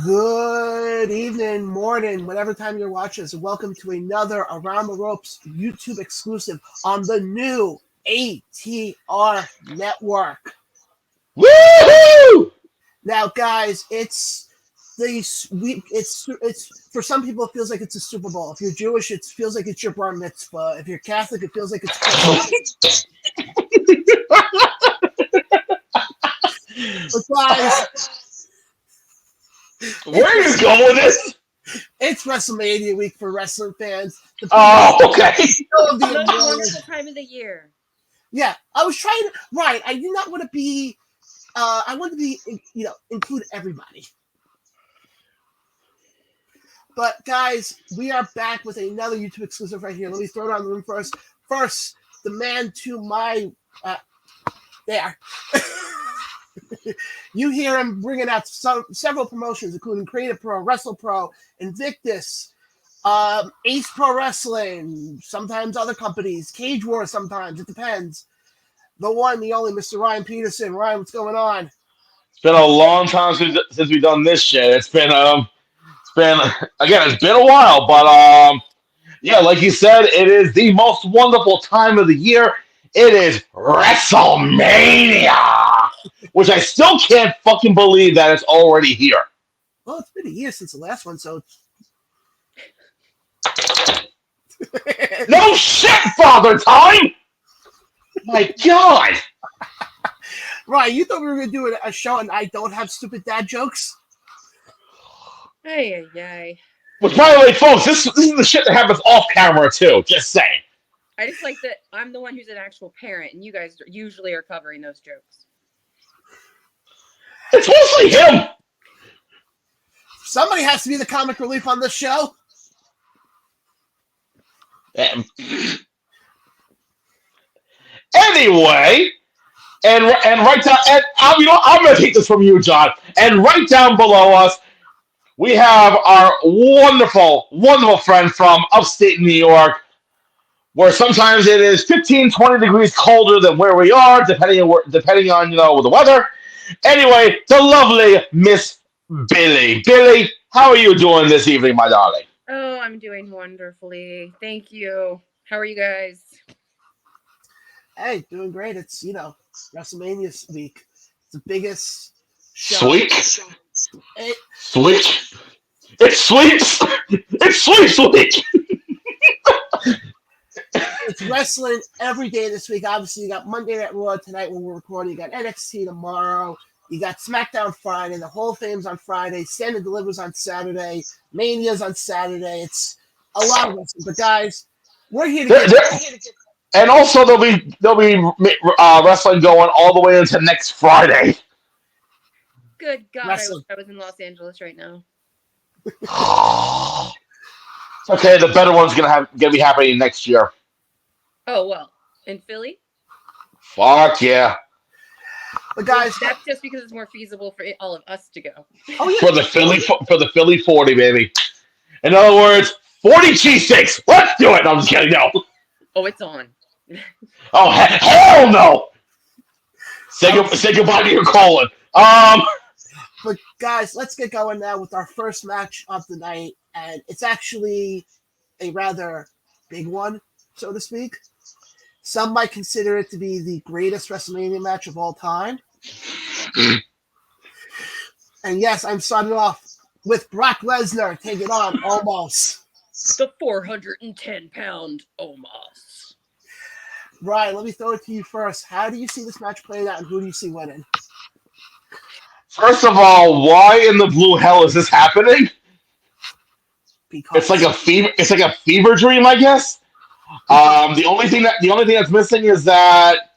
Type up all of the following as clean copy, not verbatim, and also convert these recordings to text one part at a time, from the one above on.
Good evening, morning, whatever time you're watching us, and welcome to another Around the Ropes YouTube exclusive on the new ATR network. Woohoo! Now, guys, it's for some people it feels like it's a Super Bowl. If you're Jewish, it feels like it's your bar mitzvah. If you're Catholic, it feels like it's Christmas. But guys, Where are you going with this? it's WrestleMania week for wrestling fans. Oh, okay. The Most Immortals. wonderful time of the year. Yeah, I was trying to. Right, I did not want to be. I want to be, include everybody. But guys, we are back with another YouTube exclusive right here. Let me throw it on the room first. First, the man to my there. You hear him bringing out several promotions, including Creative Pro, Wrestle Pro, Invictus, Ace Pro Wrestling, sometimes other companies, Cage Wars sometimes, it depends. The one, the only, Mr. Ryan Peterson. Ryan, what's going on? It's been a long time since we've done this shit. It's been it's been a while, but yeah, like you said, it is the most wonderful time of the year. It is WrestleMania, which I still can't fucking believe that it's already here. Well, it's been a year since the last one, so No shit, Father Time! My God! Ryan, you thought we were going to do a show and I don't have stupid dad jokes? Ay, ay, ay. Which, by the way, folks, this is the shit that happens off camera, too. Just saying. I just like that I'm the one who's an actual parent, and you guys usually are covering those jokes. It's mostly him! Somebody has to be the comic relief on this show. Anyway, and right down, and I'm going to take this from you, John. And right down below us, we have our wonderful, wonderful friend from upstate New York, where sometimes it is 15, 20 degrees colder than where we are, depending on the weather. Anyway, the lovely Miss Billie. Billie, how are you doing this evening, my darling? Oh, I'm doing wonderfully. Thank you. How are you guys? Hey, doing great. It's, WrestleMania week. It's the biggest show. Sweet? It, Sweet? It's sweet! It's sweet! It's wrestling every day this week. Obviously, you got Monday Night Raw tonight when we're recording. You got NXT tomorrow. You got SmackDown Friday. The Hall of Fame's on Friday. Stand and Deliver's on Saturday. Mania's on Saturday. It's a lot of wrestling. But guys, we're here to get. And also, there'll be wrestling going all the way into next Friday. Good God, Wrestling. I was in Los Angeles right now. Okay, the better one's gonna be happening next year. Oh, well. In Philly? Fuck yeah. But guys, That's just because it's more feasible for all of us to go. oh yeah, For the Philly 40, baby. In other words, 40 cheesesteaks. Let's do it. No, I'm just kidding. No. Oh, it's on. Oh hell no. Say goodbye to your colon. But guys, let's get going now with our first match of the night, and it's actually a rather big one, so to speak. Some might consider it to be the greatest WrestleMania match of all time. And yes, I'm starting off with Brock Lesnar taking on Omos. The 410-pound Omos. Ryan, let me throw it to you first. How do you see this match playing out, and who do you see winning? First of all, why in the blue hell is this happening? Peacock. It's like a fever. It's like a fever dream, I guess. The only thing that's missing is that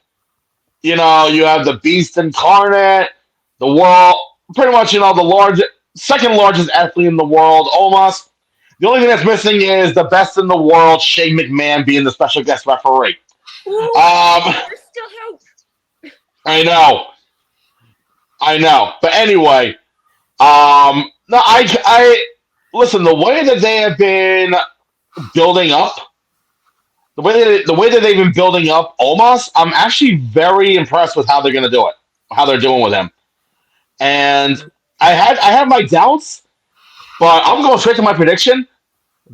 you have the Beast Incarnate, the world, pretty much the second largest athlete in the world, Omos. The only thing that's missing is the best in the world, Shane McMahon, being the special guest referee. Ooh, there's still hope. I know. But anyway, no, I listen. The way that they have been building up, the way that they've been building up Omos, I'm actually very impressed with how they're going to do it, how they're doing with him. And I had my doubts But I'm going straight to my prediction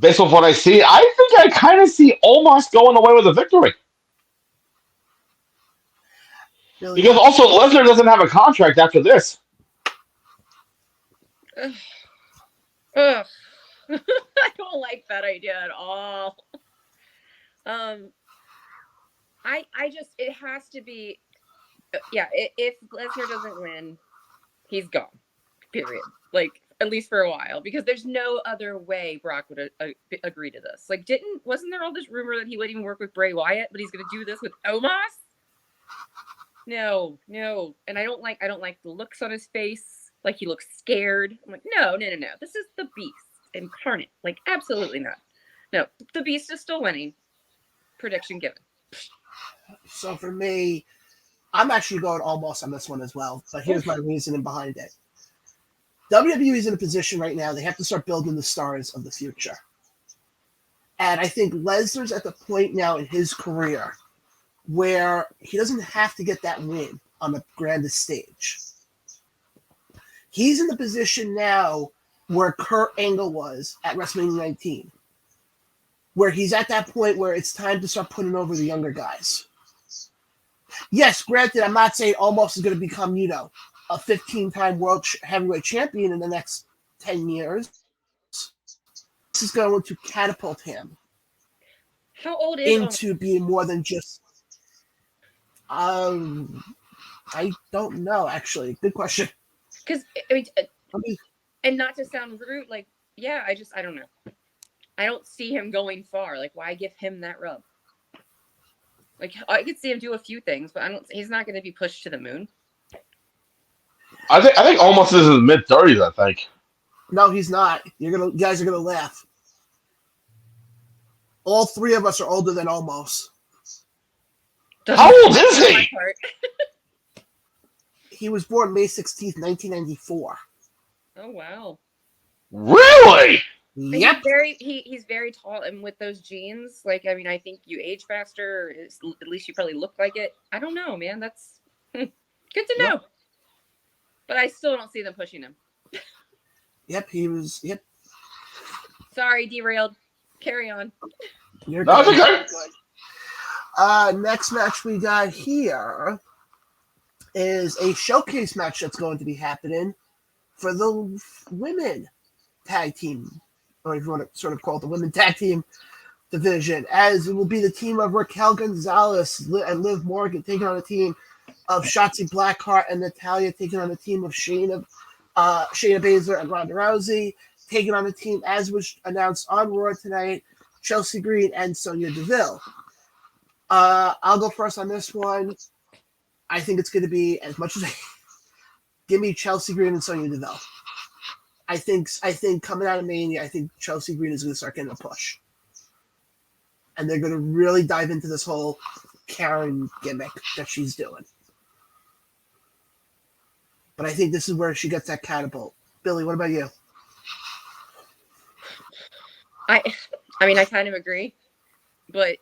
based off what I see. I think I kind of see Omos going away with a victory. Billy, Because also Lesnar doesn't have a contract after this. Ugh. Ugh. I don't like that idea at all. I just it has to be yeah. If Lesnar doesn't win, he's gone. Period. Like at least for a while, because there's no other way Brock would agree to this. Like, wasn't there all this rumor that he would even work with Bray Wyatt, but he's going to do this with Omos? No, and I don't like the looks on his face. Like he looks scared. I'm like, no. This is the Beast incarnate. Like, absolutely not. No, the Beast is still winning. Prediction given. so for me, I'm actually going almost on this one as well. But here's my reasoning behind it. WWE is in a position right now, they have to start building the stars of the future. And I think Lesnar's at the point now in his career where he doesn't have to get that win on the grandest stage. He's in the position now where Kurt Angle was at WrestleMania 19, where he's at that point where it's time to start putting over the younger guys. Yes, granted, I'm not saying Omos is going to become, a 15-time world heavyweight champion in the next 10 years. This is going to catapult him How old is into being more than just. I don't know, actually. Good question. Because and not to sound rude, like, yeah, I don't know. I don't see him going far. Like, why give him that rub? Like, I could see him do a few things, but he's not going to be pushed to the moon. I think Omos is in his mid-30s, I think. No, he's not. You guys are gonna laugh. All three of us are older than Omos. How old is he? He was born May 16th, 1994. Oh, wow. Really? Yep. He's very tall, and with those jeans, like, I mean, I think you age faster. At least you probably look like it. I don't know, man. That's good to know. Yep. But I still don't see them pushing him. Yep, he was. Yep. Sorry, derailed. Carry on. You're That's good. okay. Next match we got here is a showcase match that's going to be happening for the women tag team, or if you want to sort of call it the women tag team division, as it will be the team of Raquel Gonzalez and Liv Morgan taking on a team of Shotzi Blackheart and Natalya, taking on a team of Shayna Baszler and Ronda Rousey, taking on a team, as was announced on Raw tonight, Chelsea Green and Sonya Deville. I'll go first on this one. I think it's going to be, as much as give me Chelsea Green and Sonya Deville. I think coming out of Mania, I think Chelsea Green is going to start getting a push. And they're going to really dive into this whole Karen gimmick that she's doing. But I think this is where she gets that catapult. Billy, what about you? I mean, I kind of agree, but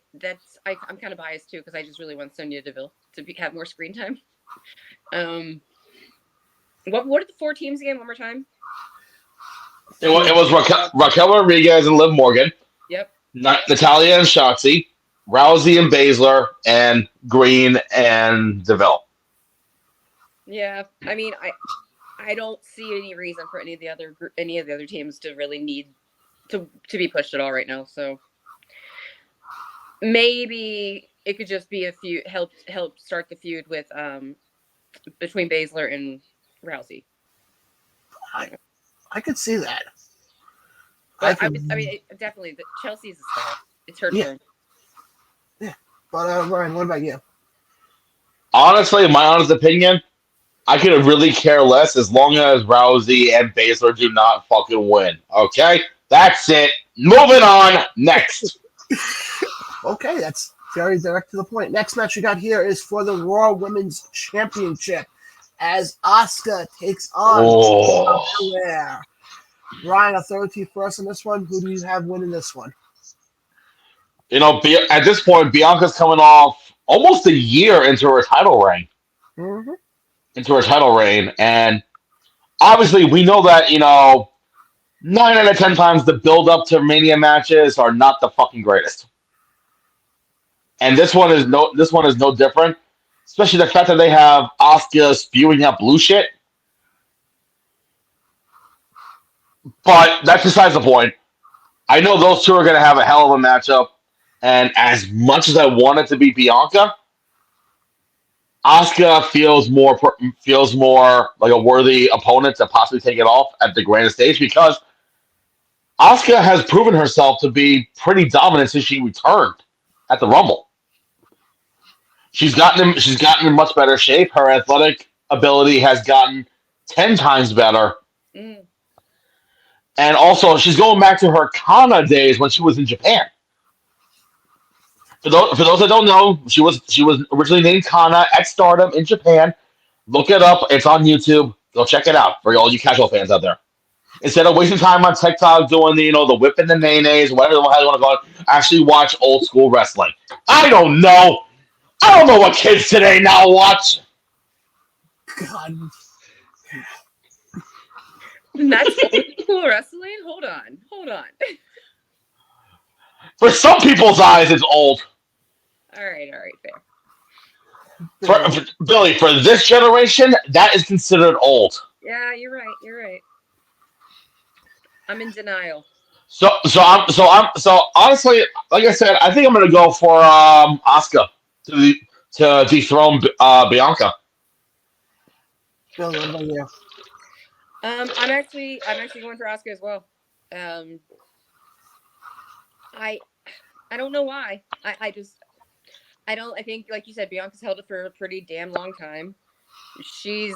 I'm kind of biased too because I just really want Sonya Deville to have more screen time. What are the four teams again? One more time. It was Raquel Rodriguez and Liv Morgan. Yep. Natalya and Shotzi, Rousey and Baszler, and Green and Deville. Yeah, I mean, I don't see any reason for any of the other teams to really need to be pushed at all right now. So maybe it could just be a few help start the feud with between Baszler and Rousey. I could see that. I mean, definitely. Chelsea's a star. It's her turn. Yeah, but Ryan, what about you? Honestly, in my honest opinion, I could really care less as long as Rousey and Baszler do not fucking win. Okay? That's it. Moving on. Next. Okay, that's very direct to the point. Next match we got here is for the Raw Women's Championship as Asuka takes on Belair. Ryan, I'll throw it to you first on this one. Who do you have winning this one? At this point, Bianca's coming off almost a year into her title reign. 9 out of 10 times the build up to Mania matches are not the fucking greatest. And this one is no different. Especially the fact that they have Asuka spewing out blue shit. But that's besides the point. I know those two are going to have a hell of a matchup. And as much as I want it to be Bianca, Asuka feels more like a worthy opponent to possibly take it off at the grandest stage because Asuka has proven herself to be pretty dominant since she returned at the Rumble. She's gotten in much better shape. Her athletic ability has gotten 10 times better. Mm. And also, she's going back to her Kana days when she was in Japan. For those that don't know, she was originally named Kana at Stardom in Japan. Look it up. It's on YouTube. Go check it out for all you casual fans out there. Instead of wasting time on TikTok doing the whip and the nays, whatever the hell you want to call it, actually watch old school wrestling. I don't know. I don't know what kids today now watch. God. And that's old school wrestling? Hold on. For some people's eyes, it's old. All right, fair. Billy, for this generation, that is considered old. Yeah, you're right. I'm in denial. So honestly, like I said, I think I'm gonna go for Asuka to dethrone Bianca. Bill, what about you? I'm actually going for Asuka as well. I don't know why. I think, like you said, Bianca's held it for a pretty damn long time. She's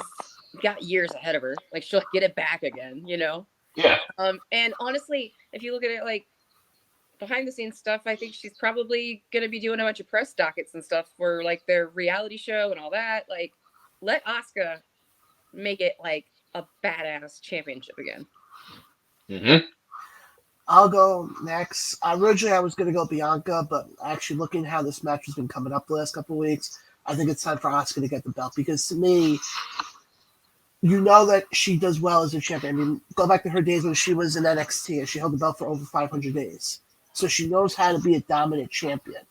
got years ahead of her. Like, she'll get it back again, Yeah. And honestly, if you look at it like behind the scenes stuff, I think she's probably going to be doing a bunch of press dockets and stuff for like their reality show and all that. Like, let Asuka make it like a badass championship again. Mm-hmm. I'll go next. Originally, I was going to go Bianca, but actually looking at how this match has been coming up the last couple of weeks, I think it's time for Asuka to get the belt because to me, you know that she does well as a champion. I mean, go back to her days when she was in NXT and she held the belt for over 500 days. So she knows how to be a dominant champion.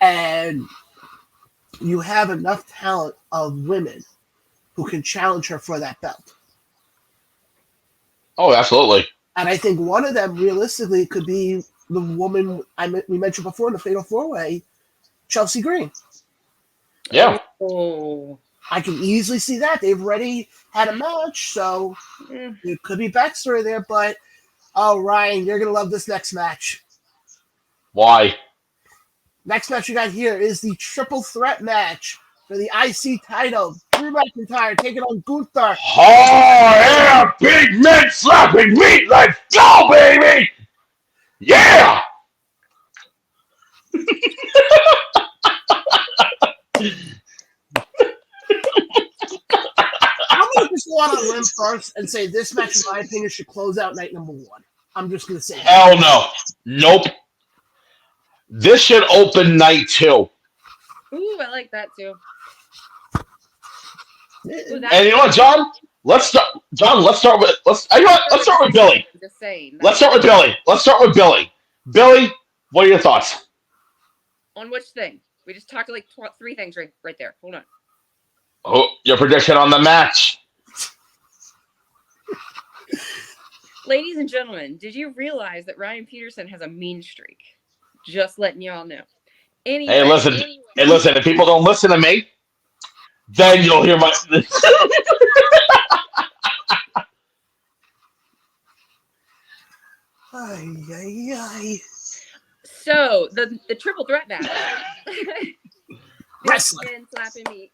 And you have enough talent of women who can challenge her for that belt. Oh, absolutely. And I think one of them, realistically, could be the woman we mentioned before in the Fatal 4-Way, Chelsea Green. Yeah. Oh. I can easily see that. They've already had a match, so there could be backstory there. But, Ryan, you're going to love this next match. Why? Next match we got here is the triple threat match for the IC title. Drew McIntyre taking on Gunther. Oh, yeah! Big men slapping meat! Let's go, baby! Yeah! I'm going to just go out on a limb first and say this match, in my opinion, should close out night number 1. I'm just going to say Hell no. Nope. This should open night 2. Ooh, I like that too. Ooh, And you know what, John? Let's start with Billy. Just saying. Let's start with Billy. Billy, what are your thoughts? On which thing? We just talked like 3 things right there. Hold on. Oh, your prediction on the match. Ladies and gentlemen, did you realize that Ryan Peterson has a mean streak? Just letting y'all know. Anyway, Hey, listen, if people don't listen to me, then you'll hear my... So, the triple threat match. wrestling. Slapping me.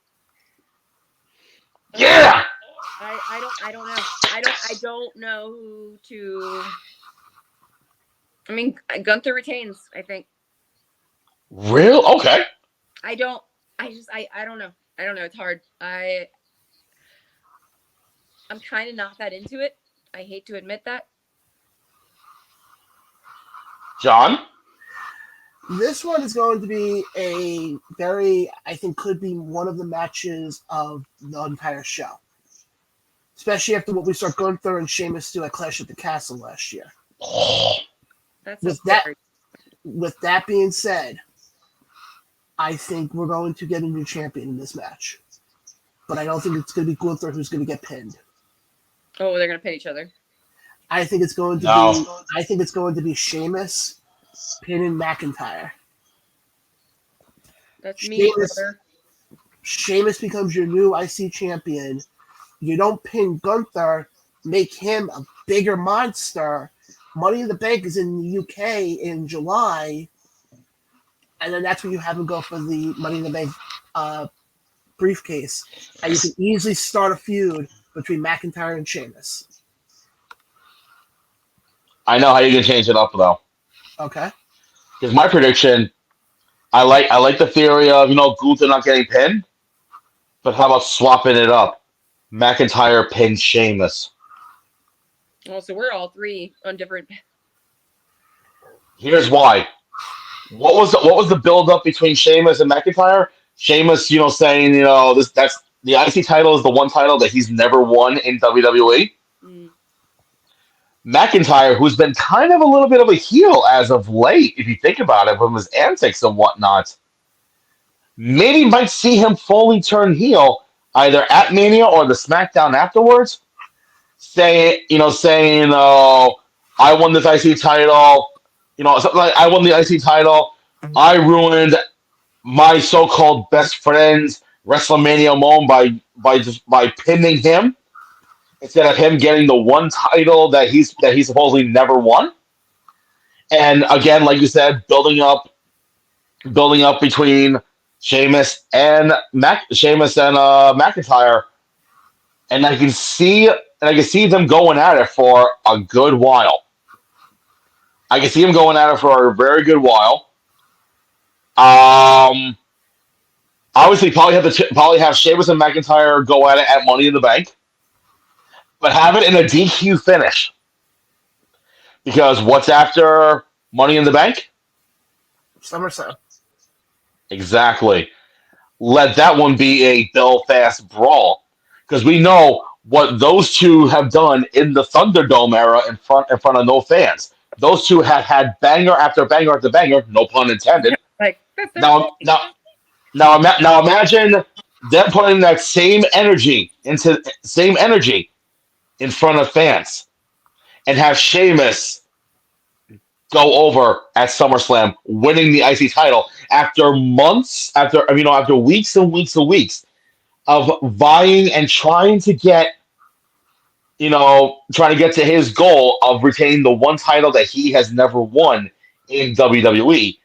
Yeah! I don't know. I don't know who to... I mean, Gunther retains, I think. Real? Okay. I don't know. I don't know. It's hard. I'm kind of not that into it. I hate to admit that. John? This one is going to be a very, I think, could be one of the matches of the entire show. especially after what we saw Gunther and Sheamus do at Clash at the Castle last year. That's With that being said, I think we're going to get a new champion in this match. But I don't think it's going to be Gunther who's going to get pinned. Oh, they're going to pin each other. I think it's going to be Sheamus pinning McIntyre. That's me, brother. Sheamus becomes your new IC champion. You don't pin Gunther, make him a bigger monster. Money in the Bank is in the UK in July, and then that's when you have him go for the Money in the Bank briefcase. And you can easily start a feud between McIntyre and Sheamus. I know how you can change it up though. Okay. Because my prediction, I like the theory of Gunther not getting pinned, but how about swapping it up? McIntyre pins Sheamus. Oh, so we're all three on different. Here's why. What was the build up between Sheamus and McIntyre? Sheamus, saying that's the IC title is the one title that he's never won in WWE. Mm. McIntyre, who's been kind of a little bit of a heel as of late, if you think about it, from his antics and whatnot, maybe might see him fully turn heel either at Mania or the SmackDown afterwards, saying, "Oh, I won this IC title, something like I won the IC title, I ruined my so-called best friend's WrestleMania moment by pinning him." Instead of him getting the one title that he supposedly never won, and again, like you said, building up between Sheamus and McIntyre, and I can see them going at it for a good while. I can see them going at it for a very good while. Obviously, probably have Sheamus and McIntyre go at it at Money in the Bank. But have it in a DQ finish. Because what's after Money in the Bank? SummerSlam. Exactly. Let that one be a Belfast brawl. Because we know what those two have done in the Thunderdome era in front of no fans. Those two have had banger after banger after banger, no pun intended. Like that's Now imagine them putting that same energy in front of fans, and have Sheamus go over at SummerSlam, winning the IC title after weeks and weeks and weeks of vying and trying to get to his goal of retaining the one title that he has never won in WWE.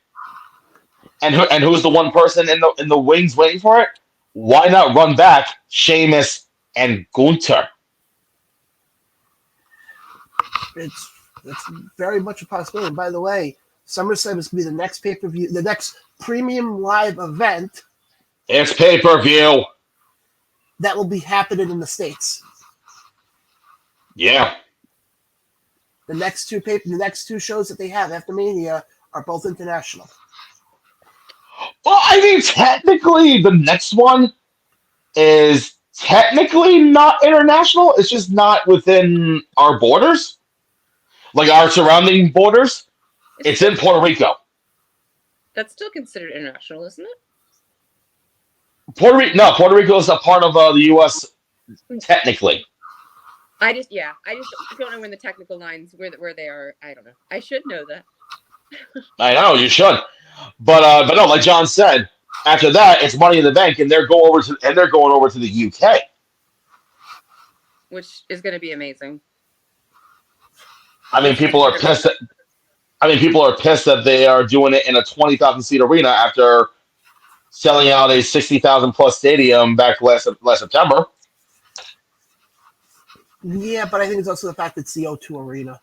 And who's the one person in the wings waiting for it? Why not run back Sheamus and Gunther? It's very much a possibility. And by the way, SummerSlam is going to be the next pay-per-view, the next premium live event. It's pay-per-view. That will be happening in the States. Yeah. The next two shows that they have after Mania are both international. Well, I mean, technically, the next one is technically not international. It's just not within our borders, like our surrounding borders. It's in Puerto Rico. That's still considered international, isn't it? Puerto Rico is a part of the U.S. technically. I just don't know when the technical lines where they are. I don't know. I should know that. I know you should, but no, like John said, after that it's Money in the Bank, and they're going over to the UK, which is going to be amazing. I mean, people are pissed that they are doing it in a 20,000 seat arena after selling out a 60,000 plus stadium back last September. Yeah, but I think it's also the fact it's the O2 Arena.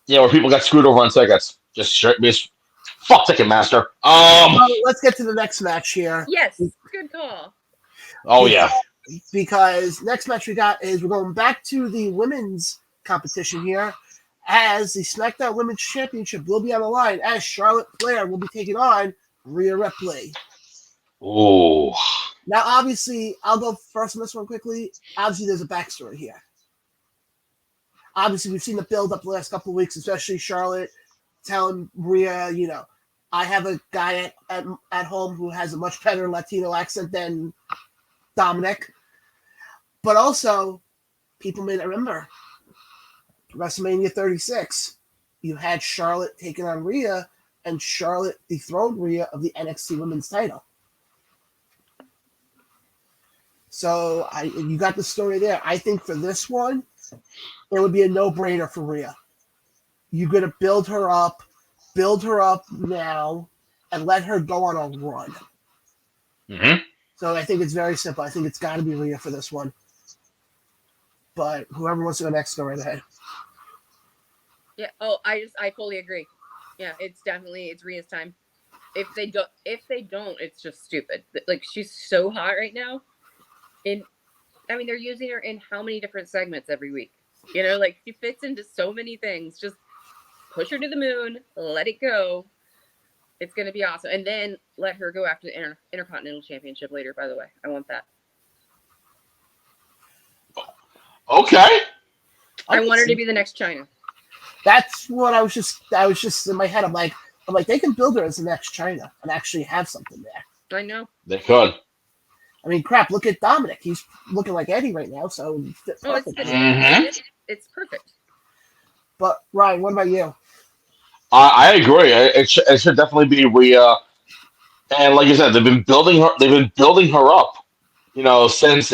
Yeah, where people got screwed over on tickets. Just fuck Ticketmaster. Let's get to the next match here. Yes, good call. Oh yeah. Because next match we're going back to the women's competition here, as the SmackDown Women's Championship will be on the line, as Charlotte Flair will be taking on Rhea Ripley. Ooh. Now, obviously, I'll go first on this one quickly. Obviously, there's a backstory here. Obviously, we've seen the build up the last couple of weeks, especially Charlotte telling Rhea, I have a guy at home who has a much better Latino accent than Dominic. But also, people may not remember WrestleMania 36. You had Charlotte taking on Rhea, and Charlotte dethroned Rhea of the NXT Women's title. So you got the story there. I think for this one, it would be a no-brainer for Rhea. You're going to build her up now, and let her go on a run. Mm-hmm. So I think it's very simple. I think it's got to be Rhea for this one. But whoever wants to go next, go right ahead. Yeah. Oh, I fully agree. Yeah, it's Rhea's time. If they don't, it's just stupid. Like, she's so hot right now. They're using her in how many different segments every week? Like, she fits into so many things. Just push her to the moon, let it go. It's going to be awesome. And then let her go after the Intercontinental Championship later, by the way. I want that. Okay. I want her to be the next China. That's what I was just in my head. I'm like, they can build her as the next China and actually have something there. I know. They could. I mean, crap, look at Dominic. He's looking like Eddie right now, so it's perfect. It's perfect. But, Ryan, what about you? I agree. It should definitely be Rhea. And like you said, they've been building her up, since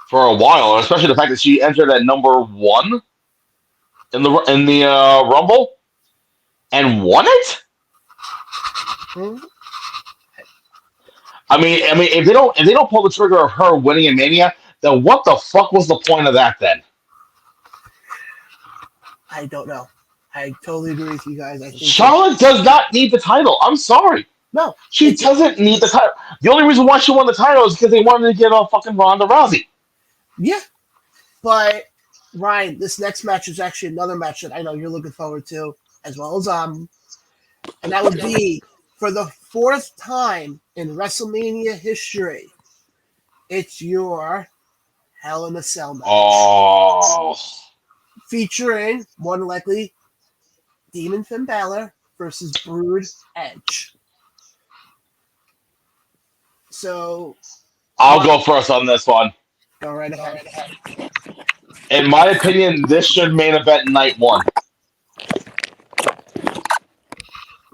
for a while, especially the fact that she entered at number 1 in the Rumble and won it. Hmm? I mean, if they don't pull the trigger of her winning in Mania, then what the fuck was the point of that then? I don't know. I totally agree with you guys. I think Charlotte does not need the title. I'm sorry. No, she doesn't need the title. The only reason why she won the title is because they wanted to get off fucking Ronda Rousey. Yeah, but Ryan, this next match is actually another match that I know you're looking forward to, as well as and that would be for the 4th time in WrestleMania history. It's your Hell in a Cell match. Oh. Featuring, more than likely, Demon Finn Balor versus Brood Edge. So, I'll go first on this one. Go right ahead. In my opinion, this should main event night 1.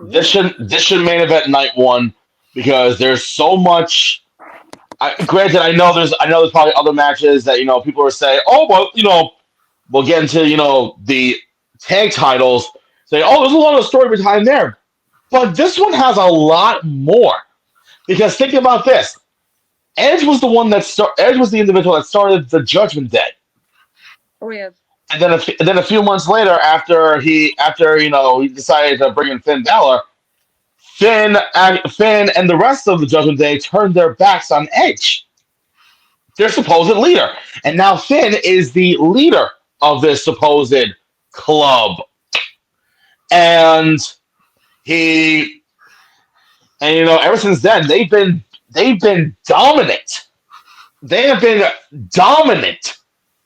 This should main event night 1 because there's so much. Granted, I know there's probably other matches that people are saying, oh well, we'll get into the tag titles. Say, oh, there's a lot of story behind there, but this one has a lot more because think about this: Edge was the individual that started the Judgment Day. Oh yeah. And then a few months later, after he decided to bring in Finn Balor, Finn and the rest of the Judgment Day turned their backs on Edge, their supposed leader, and now Finn is the leader of this supposed club, and ever since then they've been dominant. They have been dominant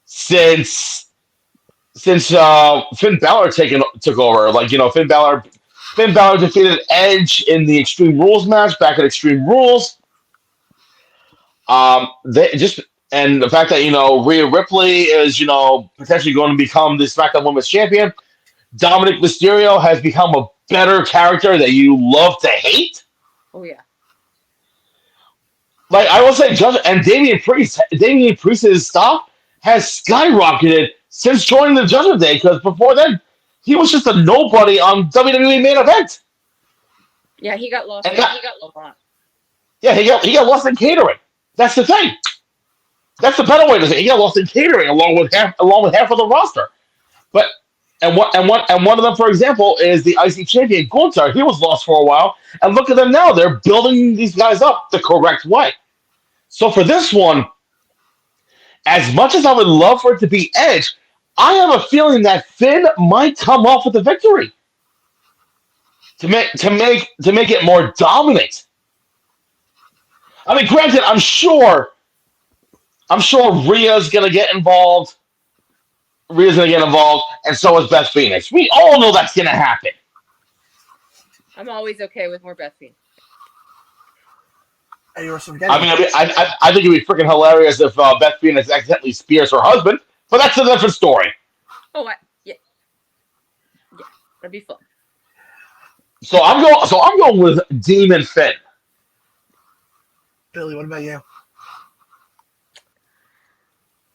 since Finn Balor took over. Like Finn Balor defeated Edge in the Extreme Rules match back at Extreme Rules. And the fact that Rhea Ripley is potentially going to become the SmackDown Women's Champion. Dominic Mysterio has become a better character that you love to hate. Oh yeah. Like I will say, Damian Priest's stock has skyrocketed since joining the Judgment Day, because before then he was just a nobody on WWE Main Event. Yeah, he got lost. He got lost. Yeah, he got lost in catering. That's the thing. That's the better way to say it. He got lost in catering along with half of the roster. But one of them, for example, is the IC champion Gunther. He was lost for a while, and look at them now. They're building these guys up the correct way. So for this one, as much as I would love for it to be Edge, I have a feeling that Finn might come off with the victory to make it more dominant. I mean, granted, I'm sure Rhea's gonna get involved. Rhea's gonna get involved, and so is Beth Phoenix. We all know that's gonna happen. I'm always okay with more Beth Phoenix. And you were I forgetting. mean, I think it'd be freaking hilarious if Beth Phoenix accidentally spears her husband, but that's a different story. Oh, yeah, that'd be fun. So I'm going with Demon Finn. Billy, what about you?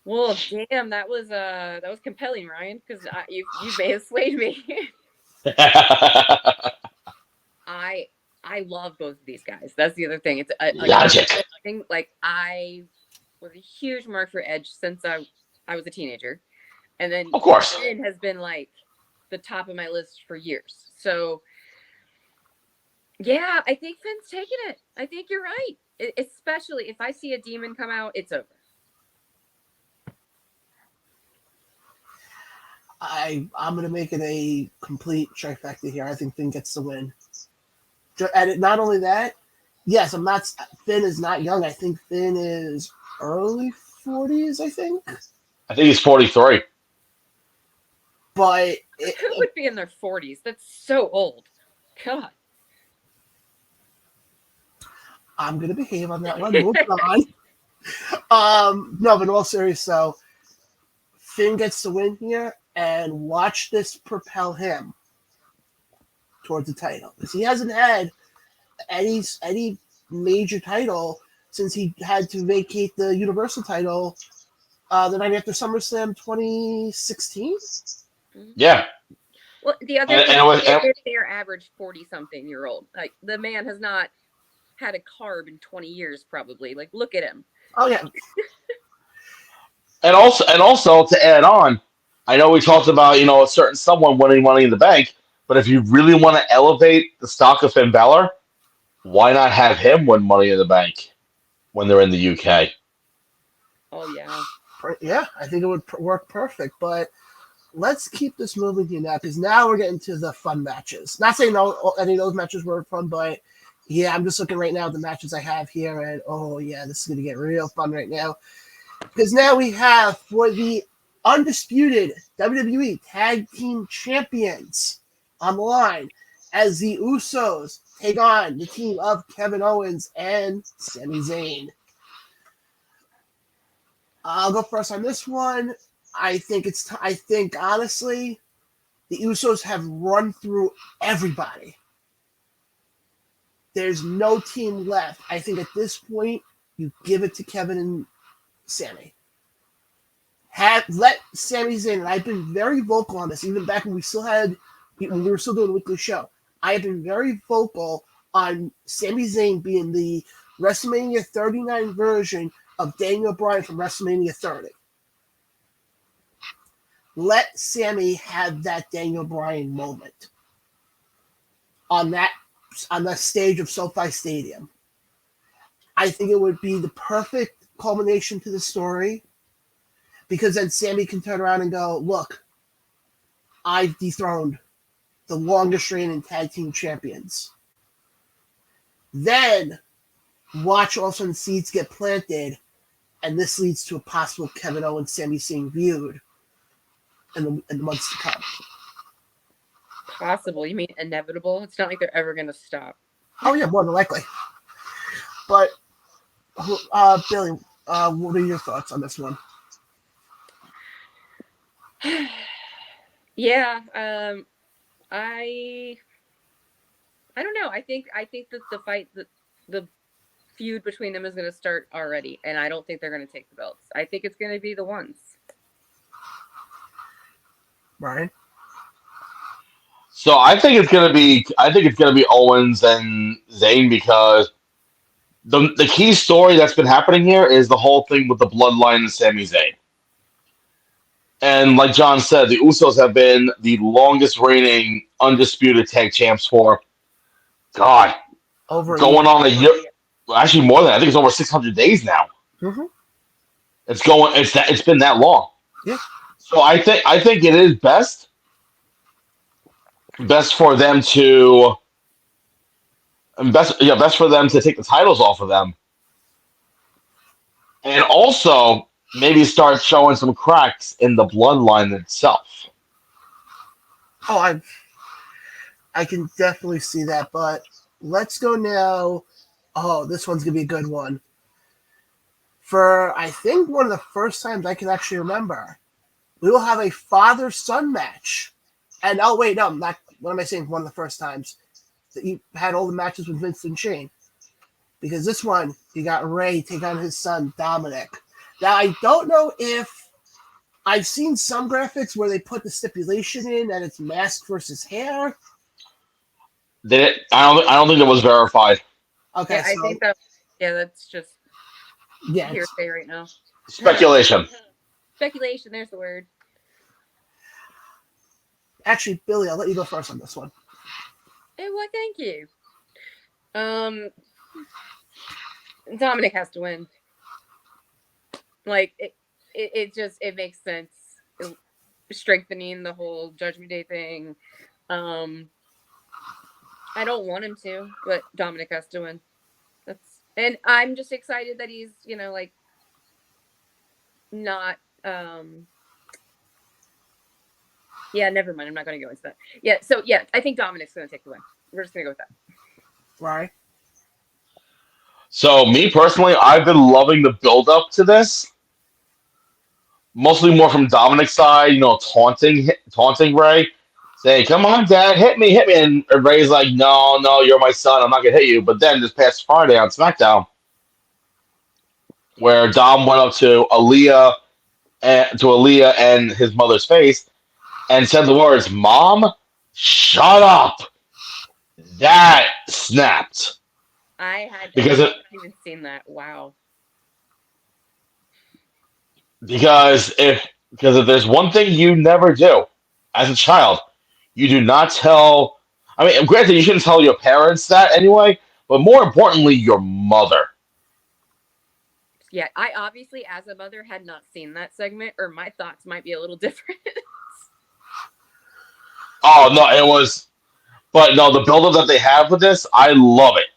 Well, damn, that was compelling, Ryan, because you may have swayed me. I love both of these guys. That's the other thing. It's Logic. like I was a huge mark for Edge since I was a teenager, and then Of course. Finn has been like the top of my list for years. So yeah, I think Finn's taking it. I think you're right. Especially if I see a demon come out, it's over. I'm going to make it a complete trifecta here. I think Finn gets the win. And not only that, yes, Finn is not young. I think Finn is early 40s, I think. I think he's 43. But who would be in their 40s? That's so old. God. I'm going to behave on that one. Moving on. No, but in all seriousness, so Finn gets the win here, and watch this propel him towards the title. Because he hasn't had any major title since he had to vacate the Universal title the night after SummerSlam 2016. Yeah. Well, the other thing, they're average 40-something-year-old. Like, the man has not had a carb in 20 years, probably. Like, look at him. Oh yeah. And also to add on, I know we talked about a certain someone winning Money in the Bank, but if you really want to elevate the stock of Finn Balor, why not have him win Money in the Bank when they're in the UK? Oh yeah. Yeah, I think it would work perfect. But let's keep this moving here now, because now we're getting to the fun matches. Not saying any of those matches were fun, but yeah, I'm just looking right now at the matches I have here, and oh yeah, this is going to get real fun right now. Because now we have, for the undisputed WWE Tag Team Champions on the line, as the Usos take on the team of Kevin Owens and Sami Zayn. I'll go first on this one. I think honestly, the Usos have run through everybody. There's no team left. I think at this point, you give it to Kevin and Sami. Let Sami Zayn, and I've been very vocal on this, even back when we were still doing a weekly show. I have been very vocal on Sami Zayn being the WrestleMania 39 version of Daniel Bryan from WrestleMania 30. Let Sami have that Daniel Bryan moment on the stage of SoFi Stadium. I think it would be the perfect culmination to the story, because then Sami can turn around and go, look, I've dethroned the longest reigning tag team champions. Then watch all of a sudden seeds get planted, and this leads to a possible Kevin Owens Sami Zayn feud in the months to come. Possible? You mean inevitable? It's not like they're ever going to stop. Oh yeah, more than likely. But Billy, what are your thoughts on this one? Yeah, I don't know. I think that the fight, the feud between them is going to start already, and I don't think they're going to take the belts. I think it's going to be the ones. Brian? So I think it's gonna be Owens and Zayn, because the key story that's been happening here is the whole thing with the bloodline and Sami Zayn. And like John said, the Usos have been the longest reigning undisputed tag champs for going on a year. Well, actually, more than I think it's over 600 days now. Mm-hmm. It's been that long. Yeah. So I think it is best for them to take the titles off of them And also maybe start showing some cracks in the bloodline itself. Oh, I can definitely see that, but let's go now. Oh, this one's gonna be a good one. For I think one of the first times I can actually remember, we will have a father-son match. And oh wait, no, not what am I saying? One of the first times that you had all the matches with Vince and Shane, because this one you got Ray take on his son Dominic. Now I don't know if I've seen some graphics where they put the stipulation in that it's mask versus hair. Did it? I don't think it was verified. Okay, Yeah, I so think that's just yeah, hearsay right now. Speculation. Speculation, there's the word. actually, Billy, I'll let you go first on this one. Hey, well, thank you. Dominic has to win. Like it makes sense. Strengthening the whole Judgment Day thing. I don't want him to, but Dominic has to win. And I'm just excited that he's, like not yeah, never mind. I'm not gonna go into that. Yeah, so yeah, I think Dominic's gonna take the win. We're just gonna go with that. Right. So me personally, I've been loving the build up to this. Mostly more from Dominic's side, taunting Ray, saying, "Come on, Dad, hit me." And Ray's like, "No, no, you're my son. I'm not gonna hit you." But then this past Friday on SmackDown, where Dom went up to Aaliyah and his mother's face and said the words, "Mom, shut up." That snapped I because haven't even seen that. Wow. Because if there's one thing you never do as a child, you do not tell. I mean, granted, you shouldn't tell your parents that anyway, but more importantly, your mother. Yeah, I obviously, as a mother, had not seen that segment, or my thoughts might be a little different. Oh no, it was. But no, the buildup that they have with this, I love it.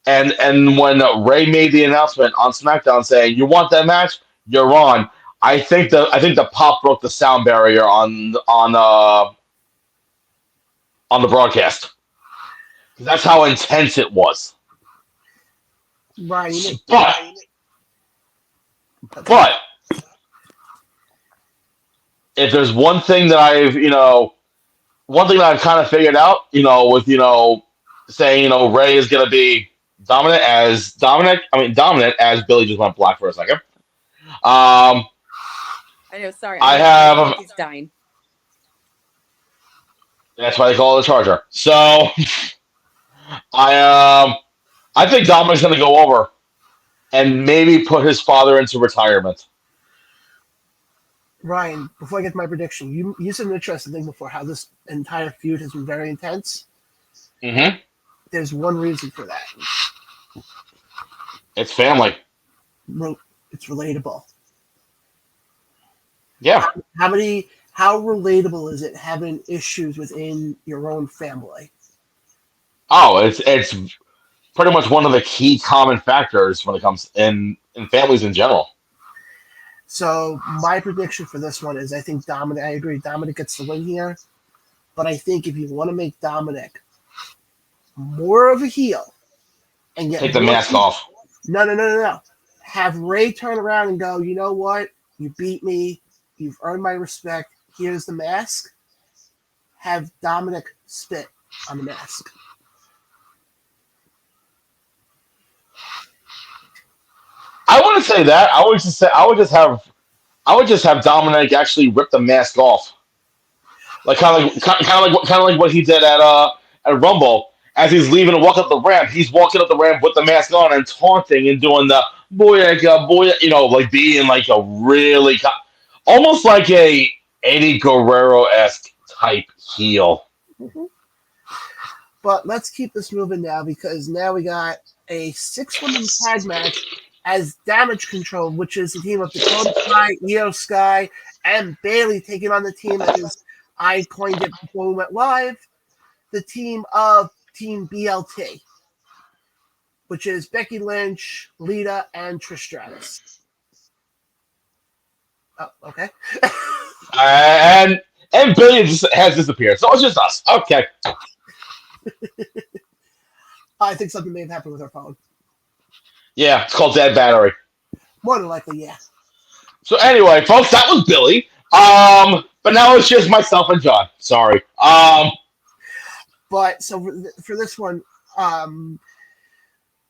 And when Ray made the announcement on SmackDown saying, "You want that match? You're on." I think the pop broke the sound barrier on the broadcast. That's how intense it was. Right. But Okay. but if there's one thing that I've kind of figured out, with saying Ray is gonna be dominant as Billy just went black for a second. I know, sorry. I My have. mic is dying. That's why they call it a charger. So I I think Dominic's gonna go over and maybe put his father into retirement. Ryan, before I get to my prediction, you said an interesting thing before how this entire feud has been very intense. Mm-hmm. There's one reason for that. It's family. It's relatable. Yeah. How relatable is it having issues within your own family? Oh, it's pretty much one of the key common factors when it comes in families in general. So my prediction for this one is I think Dominic. I agree, Dominic gets the win here, but I think if you want to make Dominic more of a heel and get Take the mask off. No. Have Ray turn around and go, you know what? You beat me. You've earned my respect. Here's the mask. Have Dominic spit on the mask. I wouldn't say that. I would just have Dominic actually rip the mask off, like kind of like what he did at Rumble. As he's leaving to walk up the ramp, he's walking up the ramp with the mask on and taunting and doing the boy, like being like a really almost like a Eddie Guerrero esque type heel. Mm-hmm. But let's keep this moving now because now we got a 6-woman tag match as Damage Control, which is the team of Dakota Kai, Io Sky, and Bailey taking on the team that is, I coined it before we went live, the team of Team BLT, which is Becky Lynch, Lita, and Trish Stratus. Oh, okay. And Billie just has disappeared, so it's just us. Okay. I think something may have happened with her phone. Yeah, it's called dead battery. More than likely, yeah. So anyway, folks, that was Billie. But now it's just myself and John. Sorry. But so for this one,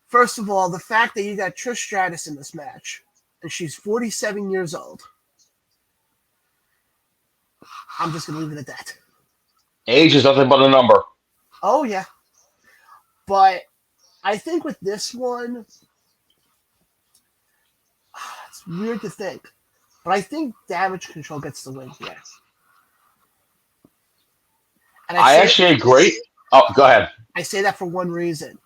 first of all, the fact that you got Trish Stratus in this match, and she's 47 years old. I'm just going to leave it at that. Age is nothing but a number. Oh, yeah. But I think with this one, it's weird to think, but I think Damage Control gets the win here. And I actually agree. Oh, go ahead. I say that for one reason.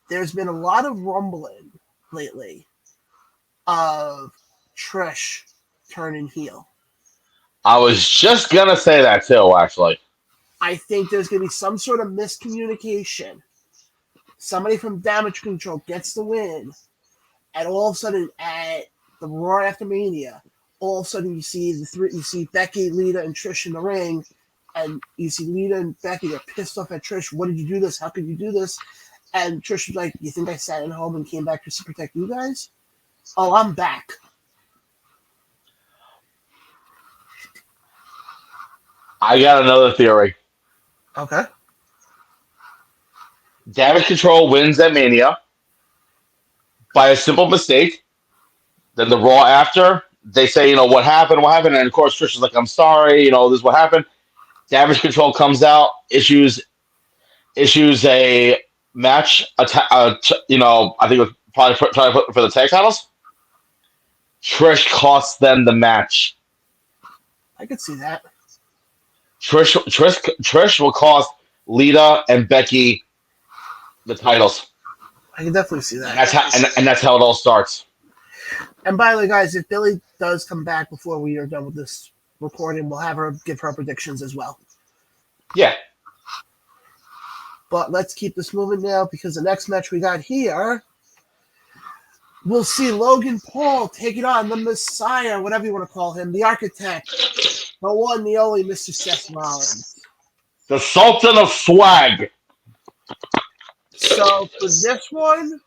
There's been a lot of rumbling lately of Trish turning heel. I was just going to say that too, actually. I think there's going to be some sort of miscommunication. Somebody from Damage Control gets the win, and all of a sudden at the Raw after Mania, all of a sudden you see Becky, Lita, and Trish in the ring, and you see Lita and Becky, they're pissed off at Trish. What did you do this? How could you do this? And Trish was like, you think I sat at home and came back just to protect you guys? Oh, I'm back. I got another theory. Okay. Damage Control wins at Mania by a simple mistake. Then the Raw after, they say, what happened? And of course, Trish is like, I'm sorry, this is what happened. Damage Control comes out, issues a match, I think it was probably trying to put for the tag titles. Trish costs them the match. I could see that. Trish will cost Lita and Becky the titles. I can definitely see that. And that's how it all starts. And by the way, guys, if Billie does come back before we are done with this recording, we'll have her give her predictions as well. Yeah. But let's keep this moving now, because the next match we got here, we'll see Logan Paul taking on the Messiah, whatever you want to call him, the Architect, the one, the only Mr. Seth Rollins. The Sultan of Swag. So for this one,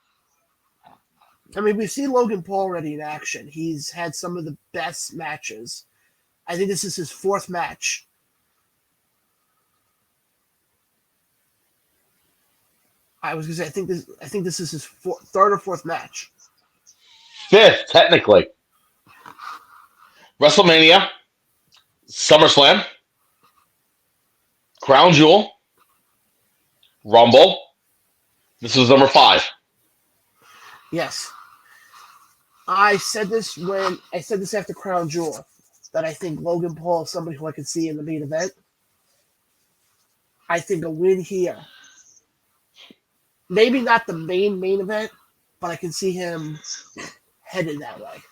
I mean, we've seen Logan Paul already in action. He's had some of the best matches. I think this is his fourth match. I was going to say, I think this is his third or fourth match. Fifth, technically. WrestleMania, SummerSlam, Crown Jewel, Rumble. This was number 5. Yes. I said this after Crown Jewel, that I think Logan Paul is somebody who I could see in the main event. I think a win here. Maybe not the main event, but I can see him headed that way.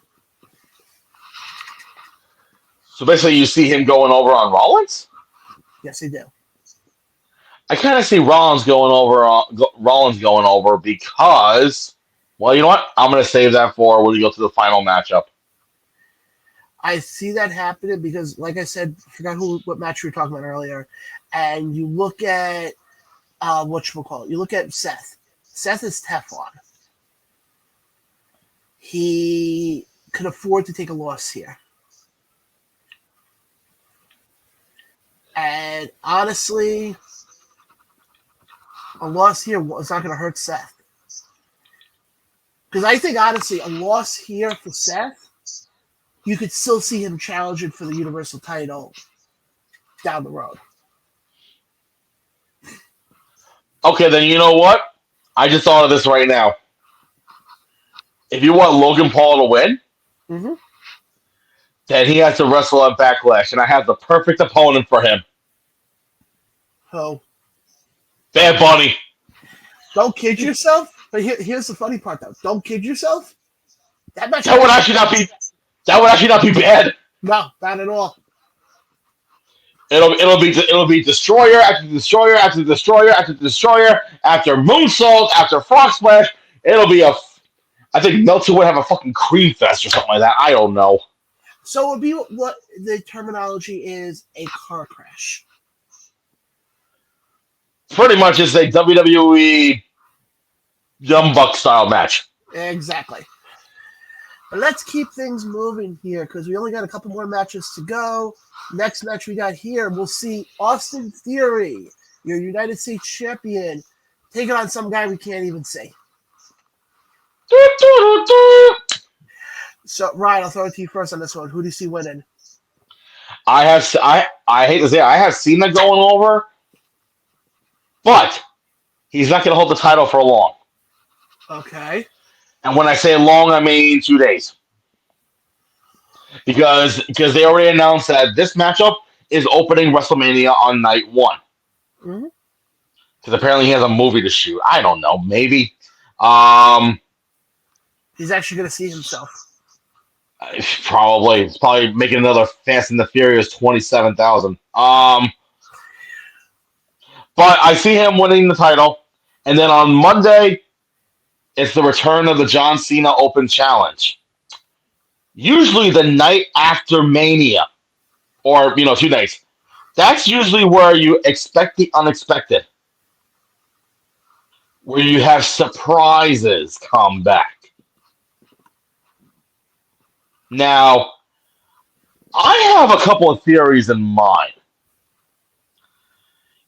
So basically you see him going over on Rollins? Yes, I do. I kind of see Rollins going over because, well, you know what? I'm going to save that for when we go to the final matchup. I see that happening because, like I said, I forgot what match we were talking about earlier, and you look at you look at Seth. Seth is Teflon. He could afford to take a loss here. And honestly, a loss here is not going to hurt Seth. Because I think, honestly, a loss here for Seth, you could still see him challenging for the Universal title down the road. Okay, then you know what? I just thought of this right now. If you want Logan Paul to win, then he has to wrestle at Backlash, and I have the perfect opponent for him. Who? Bad Bunny. Don't kid yourself. But here's the funny part, though. Don't kid yourself. That would actually not be bad. No, not at all. It'll be destroyer after destroyer after destroyer after destroyer after moonsault after frog splash. It'll be a. I think Meltzer would have a fucking cream fest or something like that. I don't know. So it would be what the terminology is a car crash. Pretty much it's a WWE Young Buck style match. Exactly. But let's keep things moving here because we only got a couple more matches to go. Next match we got here, we'll see Austin Theory, your United States champion, taking on some guy we can't even see. So, Ryan, I'll throw it to you first on this one. Who do you see winning? I hate to say it, I have Cena going over, but he's not going to hold the title for long. Okay. And when I say long, I mean 2 days. Because they already announced that this matchup is opening WrestleMania on night 1. Mm-hmm. Because apparently he has a movie to shoot. I don't know, maybe. He's actually going to see himself. Probably. It's probably making another Fast and the Furious 27,000. But I see him winning the title. And then on Monday, it's the return of the John Cena Open Challenge. Usually the night after Mania, or, 2 nights. That's usually where you expect the unexpected. Where you have surprises come back. Now, I have a couple of theories in mind.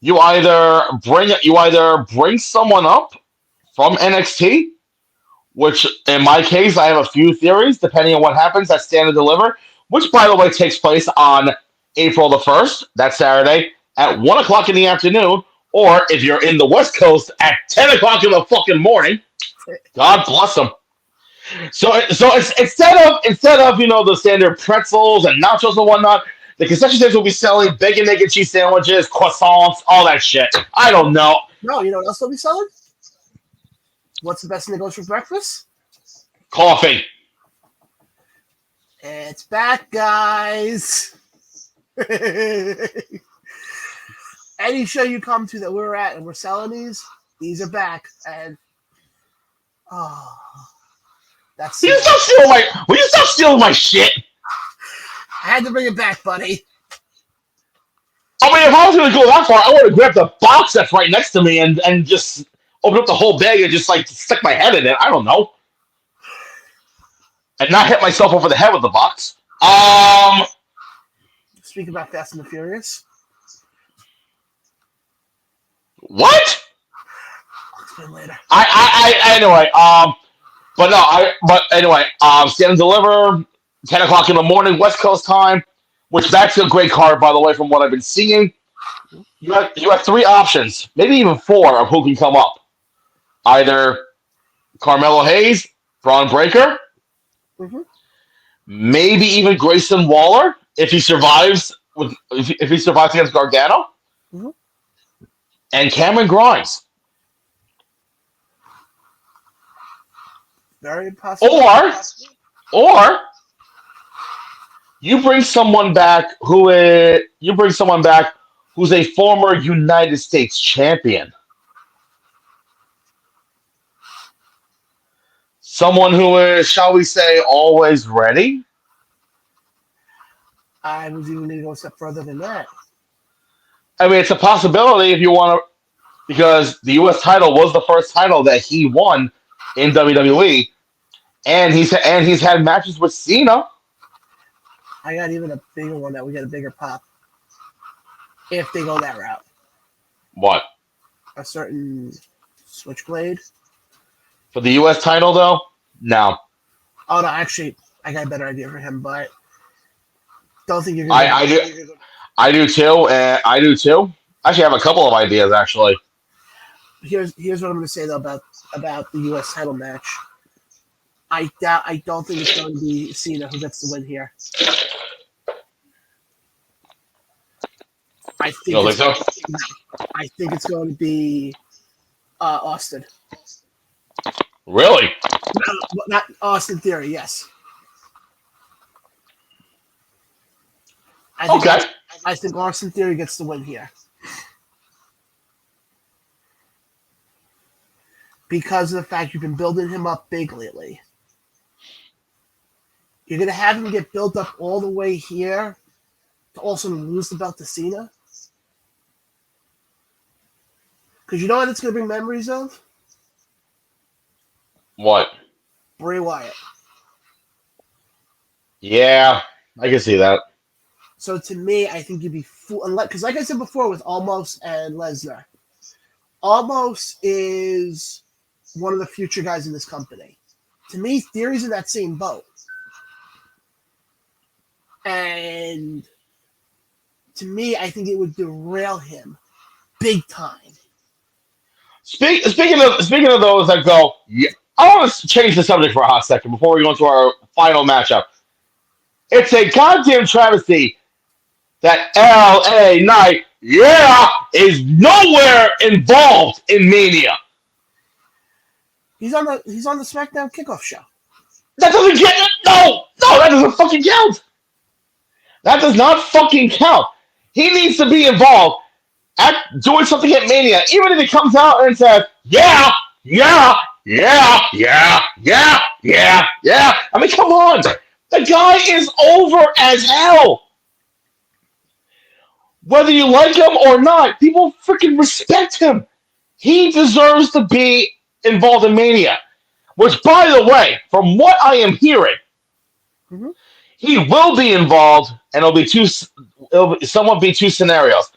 You either bring someone up from NXT, which in my case I have a few theories depending on what happens at Stand and Deliver, which by the way takes place on April the 1st, that Saturday, at 1 o'clock in the afternoon, or if you're in the West Coast at 10 o'clock in the fucking morning. God bless them. So it's instead of the standard pretzels and nachos and whatnot, the concession stands will be selling bacon, egg, and cheese sandwiches, croissants, all that shit. I don't know. No, you know what else they'll be selling? What's the best thing that goes for breakfast? Coffee. It's back, guys. Any show you come to that we're at and we're selling these are back. And that's Will you stop stealing my shit? I had to bring it back, buddy. I mean, if I was going to go that far, I would have grabbed the box that's right next to me and just open up the whole bag and just like stick my head in it. I don't know. And not hit myself over the head with the box. Speak about Fast and the Furious. What? I'll explain later. Anyway, Stand and Deliver, 10 o'clock in the morning, West Coast time, which that's a great card, by the way, from what I've been seeing. You have 3 options, maybe even 4 of who can come up. Either Carmelo Hayes, Braun Breaker, maybe even Grayson Waller if he survives against Gargano, and Cameron Grimes. Very possible. Or you bring someone back who's a former United States champion. Someone who is, shall we say, always ready? I was even going to go a step further than that. I mean, it's a possibility if you want to, because the U.S. title was the first title that he won in WWE, and he's had matches with Cena. I got even a bigger one that we get a bigger pop if they go that route. What? A certain Switchblade. For the U.S. title, though? No. Oh, no, actually, I got a better idea for him, but don't think you're going to... I do, too. I do, too. Actually, I have a couple of ideas, actually. Here's what I'm going to say, though, about the U.S. title match. I don't think it's going to be Cena who gets the win here. I think it's going to be Austin. Really? No, not Austin Theory, yes. I think Austin Theory gets the win here. because of the fact you've been building him up big lately. You're going to have him get built up all the way here to also lose the belt to Cena? Because you know what it's going to bring memories of? What? Bray Wyatt. Yeah, I can see that. So to me, I think you'd be fool. Because like I said before with Almost and Lesnar, Almost is one of the future guys in this company. To me, Theory's in that same boat. And to me, I think it would derail him big time. Speaking of those that go, yeah, I want to change the subject for a hot second before we go into our final matchup. It's a goddamn travesty that LA Knight, is nowhere involved in Mania. He's on the SmackDown kickoff show. That doesn't get no, that doesn't fucking count. That does not fucking count. He needs to be involved at doing something at Mania, even if he comes out and says, yeah. I mean, come on. The guy is over as hell. Whether you like him or not, people freaking respect him. He deserves to be involved in Mania. Which, by the way, from what I am hearing, he will be involved, and it'll somewhat be two scenarios.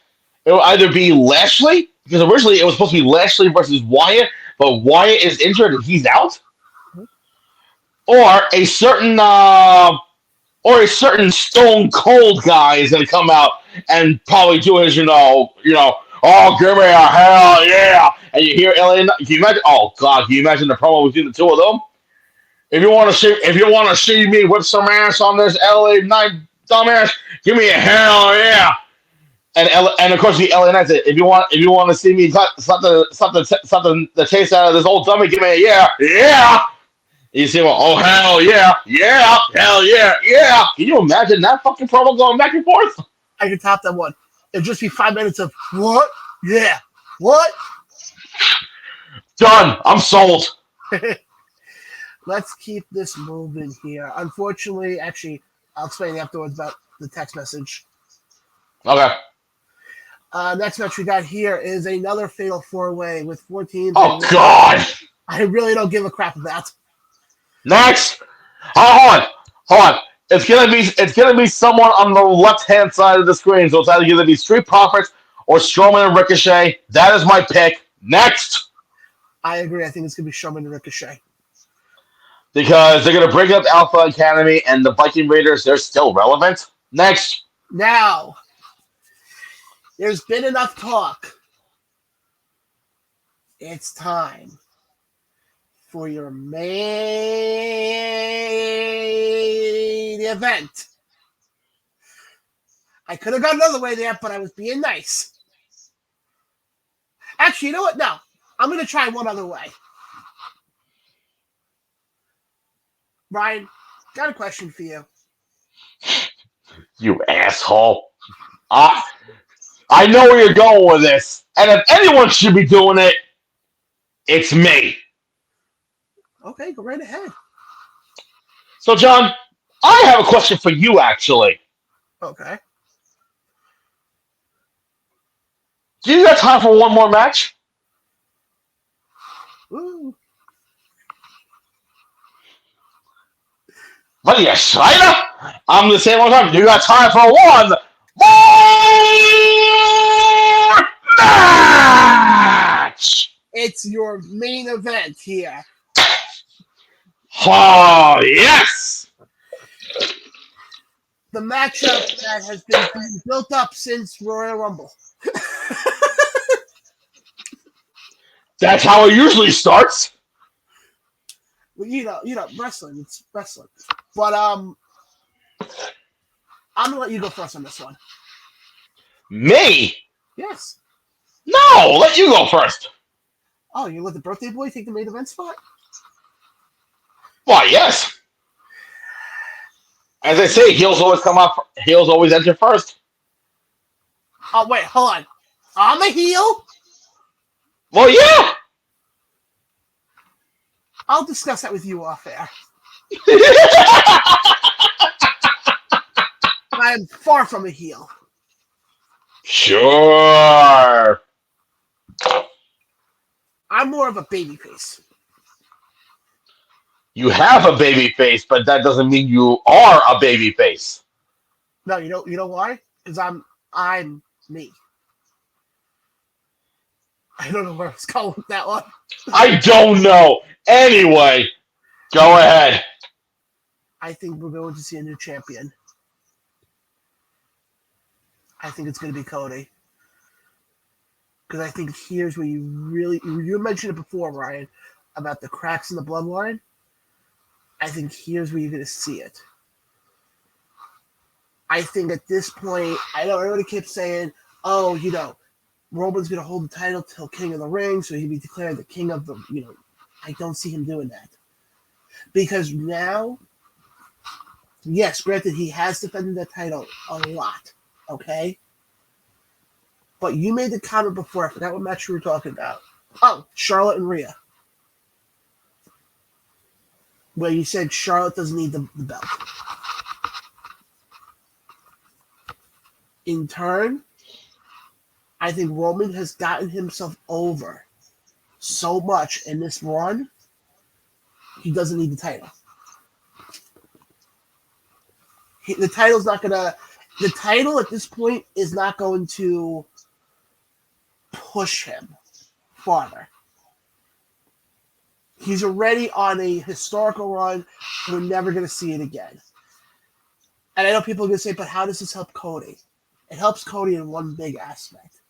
It will either be Lashley, because originally it was supposed to be Lashley versus Wyatt, but Wyatt is injured and he's out, or a certain Stone Cold guy is going to come out and probably do his, oh, give me a hell yeah, and you hear LA. Can you imagine? Oh God, can you imagine the promo between the two of them? If you want to see me whip some ass on this LA Knight dumbass, give me a hell yeah. And of course the LA Knight said, if you want to see me something the taste out of this old dummy, give me a yeah. You see, oh hell yeah, hell yeah. Can you imagine that fucking promo going back and forth? I could top that one. It'd just be 5 minutes of what? Yeah. What? Done. I'm sold. Let's keep this moving here. Unfortunately, actually, I'll explain afterwards about the text message. Okay. Next match we got here is another fatal 4-way with 14. Oh God! I really don't give a crap about that. Next. Hold on. It's gonna be someone on the left-hand side of the screen, so it's either gonna be Street Profits or Strowman and Ricochet. That is my pick. Next. I agree. I think it's gonna be Strowman and Ricochet. Because they're gonna bring up Alpha Academy and the Viking Raiders. They're still relevant. Next. Now, there's been enough talk. It's time for your main event. I could have gone another way there, but I was being nice. Actually, you know what? No. I'm going to try one other way. Ryan, got a question for you. You asshole. I know where you're going with this. And if anyone should be doing it, it's me. Okay, go right ahead. So, John, I have a question for you, actually. Okay. Do you got time for one more match? Ooh. What are you, Schneider? I'm going to say it one time. You got time for one more match! It's your main event here. Oh, yes! The matchup that has been being built up since Royal Rumble. That's how it usually starts. Well, wrestling. It's wrestling. But I'm gonna let you go first on this one. Me? Yes. No, let you go first. Oh, you let the birthday boy take the main event spot? Why, yes. As I say, heels always enter first. Oh, wait, hold on. I'm a heel? Well, yeah. I'll discuss that with you off air. I am far from a heel. Sure. I'm more of a babyface. You have a baby face, but that doesn't mean you are a baby face. No, you know why? Because I'm me. I don't know where I was going with that one. I don't know. Anyway, go ahead. I think we're going to see a new champion. I think it's going to be Cody. Because I think here's where you mentioned it before, Ryan, about the cracks in the bloodline. I think here's where you're going to see it. I think at this point, I know everybody keeps saying, oh, Roman's going to hold the title till King of the Ring, so he'll be declared the king of the, I don't see him doing that. Because now, yes, granted, he has defended that title a lot, okay? But you made the comment before, I forgot what match you were talking about. Oh, Charlotte and Rhea. Where you said Charlotte doesn't need the belt. In turn, I think Roman has gotten himself over so much in this run, he doesn't need the title. The title at this point is not going to push him farther. He's already on a historical run. We're never going to see it again. And I know people are going to say, but how does this help Cody? It helps Cody in one big aspect.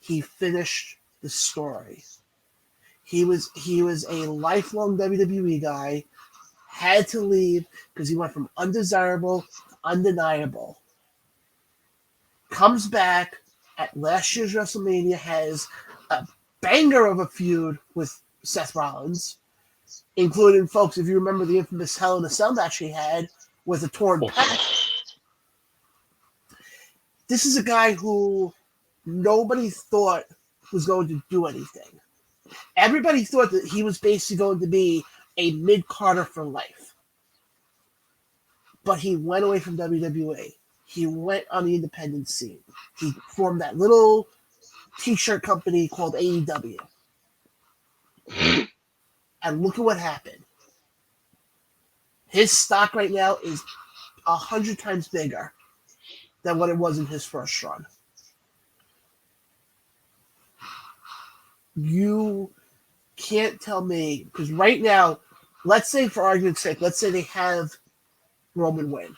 He finished the story. He was a lifelong WWE guy, had to leave because he went from undesirable to undeniable. Comes back at last year's WrestleMania, has a banger of a feud with Seth Rollins, including, folks, if you remember the infamous Hell in a Cell match he had with a torn pec. This is a guy who nobody thought was going to do anything. Everybody thought that he was basically going to be a mid-carder for life. But he went away from WWE. He went on the independent scene. He formed that little t-shirt company called AEW. And look at what happened. His stock right now is 100 times bigger than what it was in his first run. You can't tell me, because right now, let's say for argument's sake, let's say they have Roman win.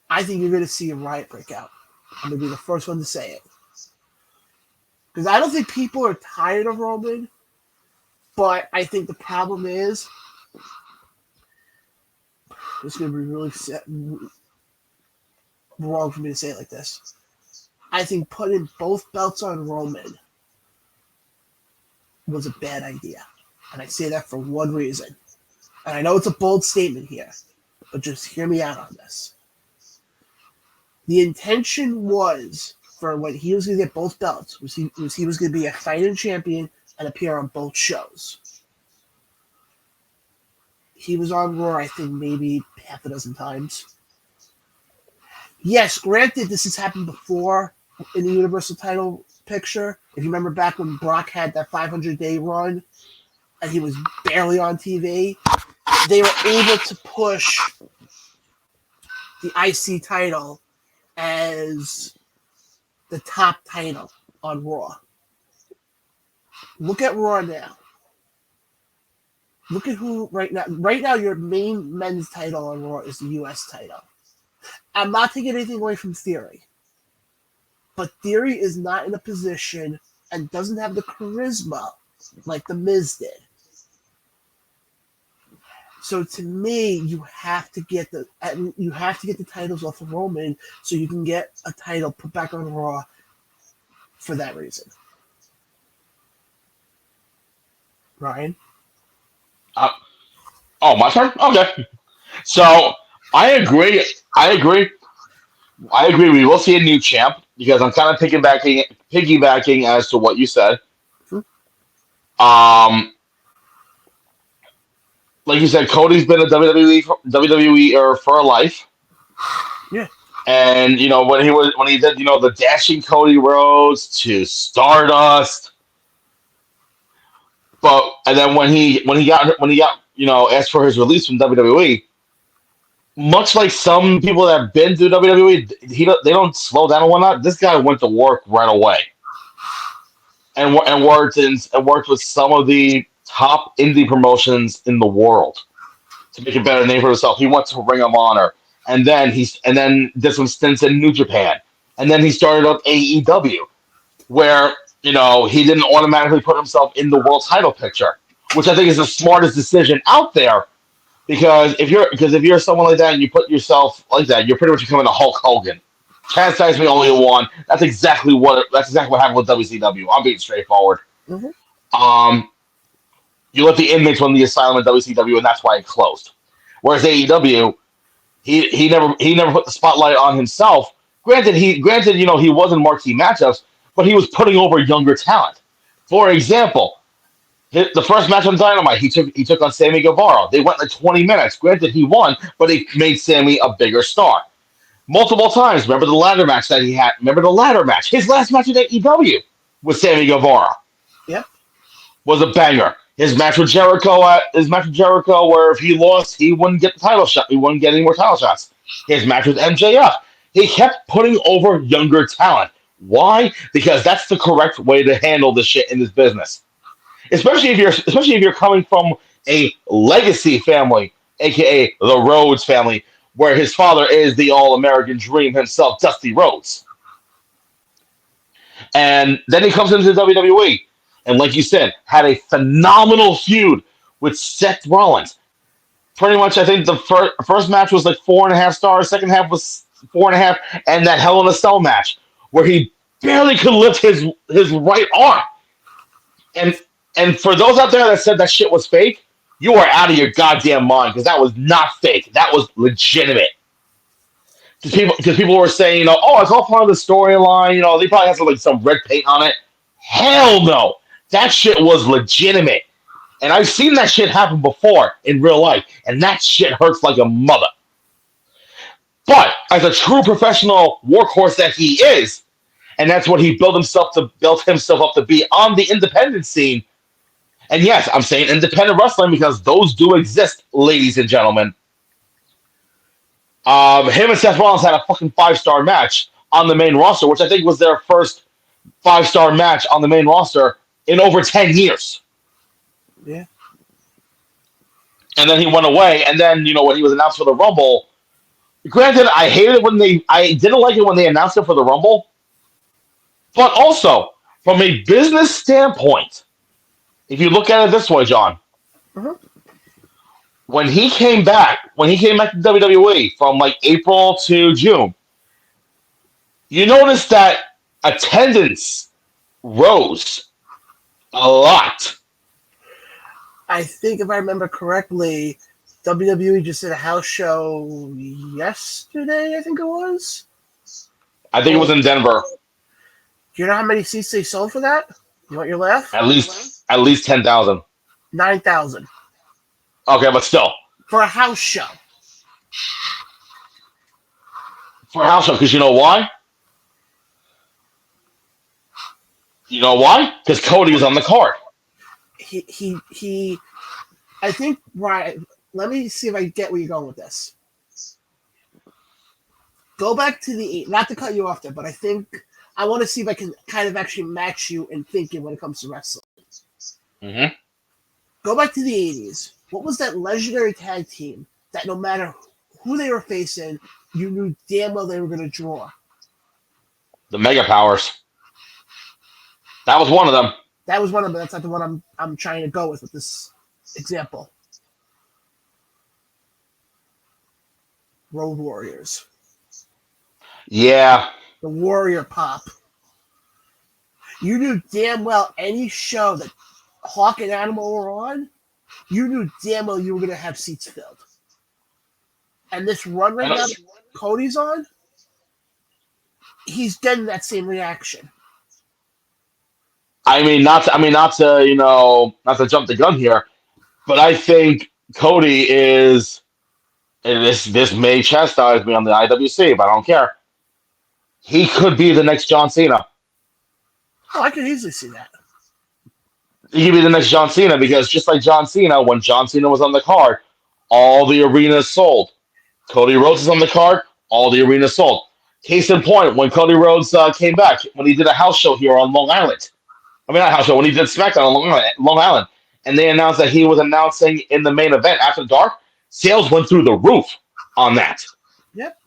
I think you're going to see a riot break out. I'm going to be the first one to say it. Because I don't think people are tired of Roman, but I think the problem is, it's going to be really wrong for me to say it like this. I think putting both belts on Roman was a bad idea. And I say that for one reason. And I know it's a bold statement here, but just hear me out on this. The intention was, for when he was going to get both belts, was he was going to be a fighting champion and appear on both shows. He was on Raw, I think, maybe half a dozen times. Yes, granted, this has happened before in the Universal title picture. If you remember back when Brock had that 500-day run and he was barely on TV, they were able to push the IC title as the top title on Raw. Look at Raw now. Look at who right now. Right now, your main men's title on Raw is the U.S. title. I'm not taking anything away from Theory. But Theory is not in a position and doesn't have the charisma like The Miz did. So to me, you have to get the titles off of Roman so you can get a title put back on Raw for that reason. Ryan? My turn? Okay. So I agree. We will see a new champ because I'm kind of piggybacking as to what you said. Um, like you said, Cody's been a WWE for a life. Yeah. And when he did the dashing Cody Rhodes to Stardust, and then when he got asked for his release from WWE, much like some people that have been through WWE, they don't slow down and whatnot. This guy went to work right away and worked with some of the top indie promotions in the world to make a better name for himself. He went to Ring of Honor, and then did some stints in New Japan, and then he started up AEW, where he didn't automatically put himself in the world title picture, which I think is the smartest decision out there. Because if you're someone like that and you put yourself like that, you're pretty much becoming a Hulk Hogan. Chastise me only one. That's exactly what happened with WCW. I'm being straightforward. Mm-hmm. You let the inmates run the asylum at WCW, and that's why it closed. Whereas AEW, he never put the spotlight on himself. Granted, he wasn't marquee matchups, but he was putting over younger talent. For example, the first match on Dynamite, he took on Sammy Guevara. They went like 20 minutes. Granted, he won, but he made Sammy a bigger star. Multiple times. Remember the ladder match that he had? Remember the ladder match? His last match at AEW with Sammy Guevara. Yep. Was a banger. His match with Jericho, where if he lost, he wouldn't get the title shot. He wouldn't get any more title shots. His match with MJF. He kept putting over younger talent. Why? Because that's the correct way to handle this shit in this business. Especially if you're coming from a legacy family, aka the Rhodes family, where his father is the All-American Dream himself, Dusty Rhodes. And then he comes into WWE, and like you said, had a phenomenal feud with Seth Rollins. Pretty much, I think the first match was like 4.5 stars. Second half was 4.5, and that Hell in a Cell match where he barely could lift his right arm. And for those out there that said that shit was fake, you are out of your goddamn mind, because that was not fake. That was legitimate. Because people were saying, oh, it's all part of the storyline. They probably have some red paint on it. Hell no. That shit was legitimate. And I've seen that shit happen before in real life, and that shit hurts like a mother. But as a true professional workhorse that he is, and that's what he built himself up to be on the independent scene. And yes, I'm saying independent wrestling because those do exist, ladies and gentlemen. Him and Seth Rollins had a fucking 5-star match on the main roster, which I think was their first 5-star match on the main roster in over 10 years. Yeah. And then he went away, and then, when he was announced for the Rumble, granted, I didn't like it when they announced it for the Rumble, but also, from a business standpoint, if you look at it this way, John, when he came back to WWE from like April to June, you notice that attendance rose a lot. I think if I remember correctly, WWE just did a house show yesterday, I think it was. I think it was in Denver. Do you know how many seats they sold for that? You want your laugh? At least 10,000. 9,000. Okay, but still. For a house show. For a house show, because you know why? You know why? Because Cody was on the card. He I think, right, let me see if I get where you're going with this. Go back to not to cut you off there, but I want to see if I can kind of actually match you in thinking when it comes to wrestling. Mm-hmm. Go back to the 80s. What was that legendary tag team that no matter who they were facing, you knew damn well they were going to draw? The Mega Powers. That was one of them. That was one of them. That's not the one I'm trying to go with this example. Road Warriors. Yeah. The Warrior Pop. You knew damn well any show that Hawk and Animal were on, you knew damn well you were going to have seats filled. And this run right now that Cody's on, he's getting that same reaction. not to jump the gun here, but I think Cody is, and this may chastise me on the IWC, but I don't care. He could be the next John Cena. Oh, I can easily see that. He could be the next John Cena because just like John Cena, when John Cena was on the card, all the arenas sold. Cody Rhodes is on the card, all the arenas sold. Case in point, when Cody Rhodes came back, when he did a house show here on Long Island, I mean, not house show, when he did SmackDown on Long Island, and they announced that he was announcing in the main event after dark, sales went through the roof on that. Yep.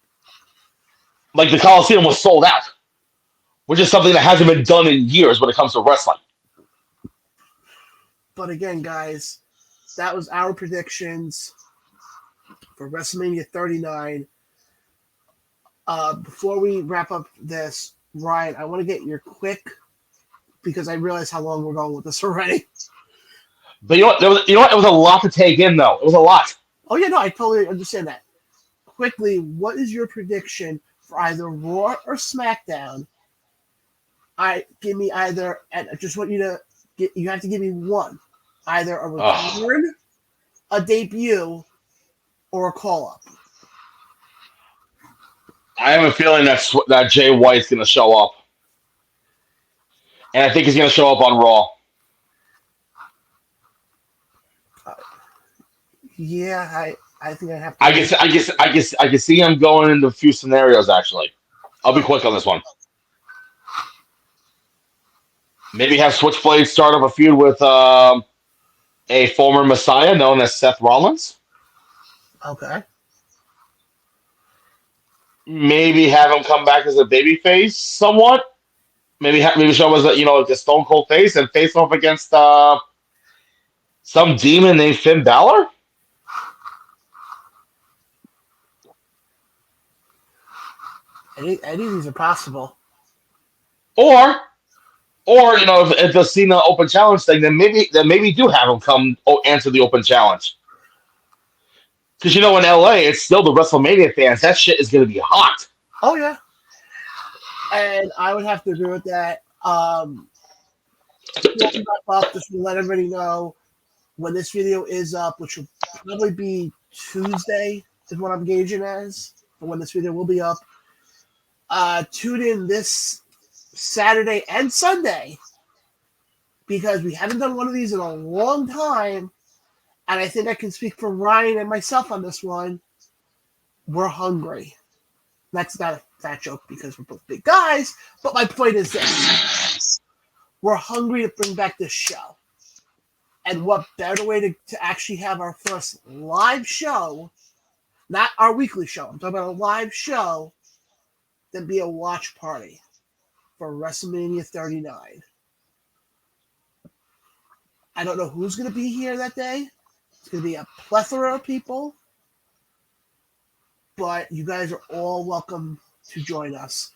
Like the Coliseum was sold out, which is something that hasn't been done in years when it comes to wrestling. But again, guys, that was our predictions for WrestleMania 39. Before we wrap up this, Ryan, I want to get your quick, because I realize how long we're going with this already. But you know what? It was a lot to take in, though. It was a lot. Oh yeah, no, I totally understand that. Quickly, what is your prediction for either Raw or SmackDown? Give me either, and I just want you to you have to give me one, either a return, a debut, or a call up. I have a feeling that Jay White's going to show up, and I think he's going to show up on Raw. Yeah, I think I have to. I can see him going into a few scenarios. Actually, I'll be quick on this one. Maybe have Switchblade start up a feud with a former Messiah known as Seth Rollins. Okay. Maybe have him come back as a babyface somewhat. Maybe show him as like a Stone Cold face and face off against some demon named Finn Balor. Any of these are possible. Or if the Cena Open Challenge thing, then maybe do have him come answer the Open Challenge. Because in LA, it's still the WrestleMania fans. That shit is going to be hot. Oh yeah, and I would have to agree with that. Just to let everybody know when this video is up, which will probably be Tuesday, is what I'm gauging as, for when this video will be up. Tune in this Saturday and Sunday, because we haven't done one of these in a long time, and I think I can speak for Ryan and myself on this one. We're hungry. That's not a fat joke because we're both big guys, but my point is this. We're hungry to bring back this show. And what better way to actually have our first live show, not our weekly show, I'm talking about a live show, than be a watch party for WrestleMania 39. I don't know who's going to be here that day. It's going to be a plethora of people. But you guys are all welcome to join us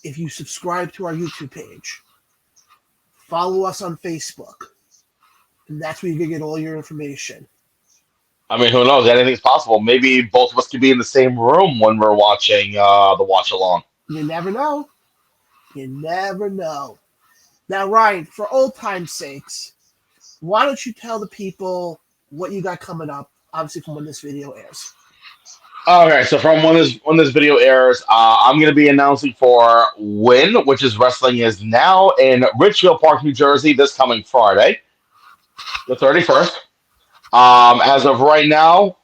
if you subscribe to our YouTube page. Follow us on Facebook. And that's where you can get all your information. I mean, who knows? Anything's possible. Maybe both of us could be in the same room when we're watching the watch along. You never know. You never know. Now, Ryan, for old time's sakes, why don't you tell the people what you got coming up, obviously from when this video airs. Okay, so from when this video airs, I'm going to be announcing for Win, which is Wrestling Is Now in Richfield Park, New Jersey, this coming Friday, the 31st. As of right now,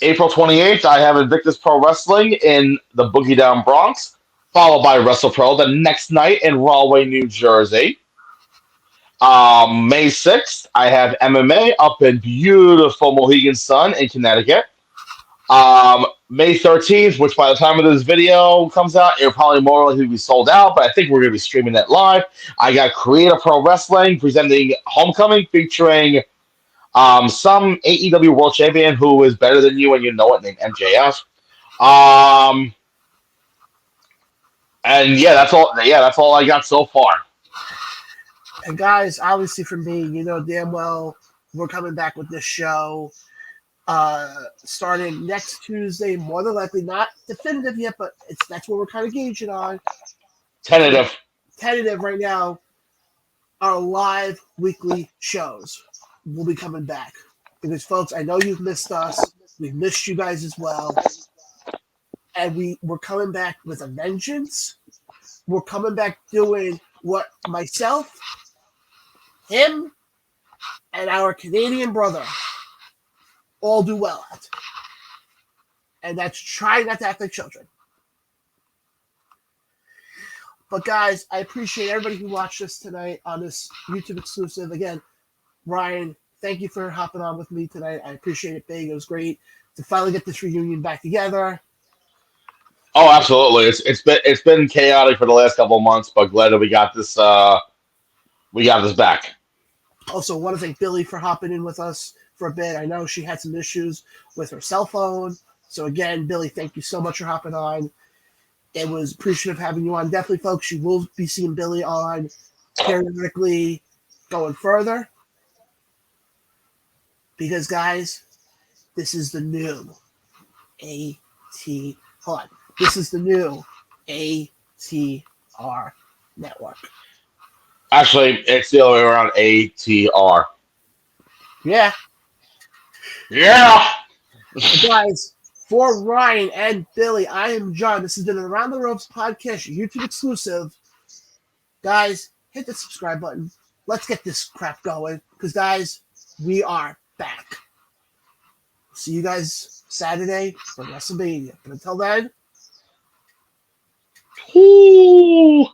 April 28th, I have Invictus Pro Wrestling in the Boogie Down Bronx, followed by WrestlePro the next night in Rahway, New Jersey. May 6th, I have MMA up in beautiful Mohegan Sun in Connecticut. May 13th, which by the time of this video comes out, it'll probably more likely be sold out, but I think we're going to be streaming that live. I got Creative Pro Wrestling presenting Homecoming, featuring some AEW World Champion who is better than you and you know it, named MJF. And that's all I got so far. And guys, obviously for me, you know damn well we're coming back with this show starting next Tuesday, more than likely. Not definitive yet, but that's what we're kind of gauging on. Tentative Right now. our live weekly shows will be coming back. Because, folks, I know you've missed us. We've missed you guys as well. And we're coming back with a vengeance. We're coming back doing what myself, him, and our Canadian brother all do well at. And that's trying not to act like children. But guys, I appreciate everybody who watched us tonight on this YouTube exclusive. Again, Ryan, thank you for hopping on with me tonight. I appreciate it big. It was great to finally get this reunion back together. Oh, absolutely. It's been chaotic for the last couple of months, but glad that we got this back. Also, want to thank Billie for hopping in with us for a bit. I know she had some issues with her cell phone. So again, Billie, thank you so much for hopping on. It was appreciative having you on. Definitely, folks, you will be seeing Billie on periodically going further. Because, guys, this is the new hold on. This is the new ATR network. Actually, it's the other way around. ATR. Yeah. Yeah. Guys, for Ryan and Billie, I am John. This has been an Around the Ropes podcast, YouTube exclusive. Guys, hit the subscribe button. Let's get this crap going. Because, guys, we are back. See you guys Saturday for WrestleMania. But until then, Ooh.